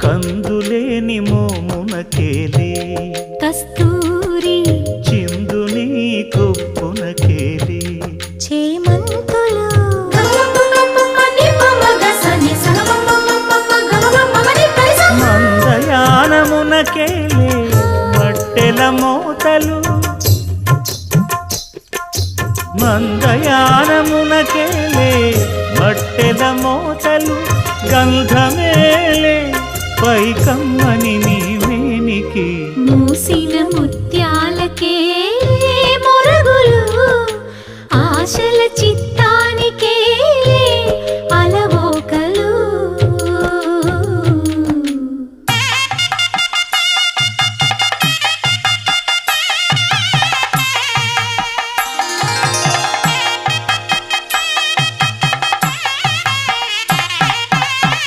కందులేని మోమునకేలే కస్తూరి చిందుని కొప్పునకేలే చేమంతులు మందయానమునకేలే మట్టెల మోతలు మందయానమునకేలే మట్టెల మోతలు గంధమేలే పైకమ్మని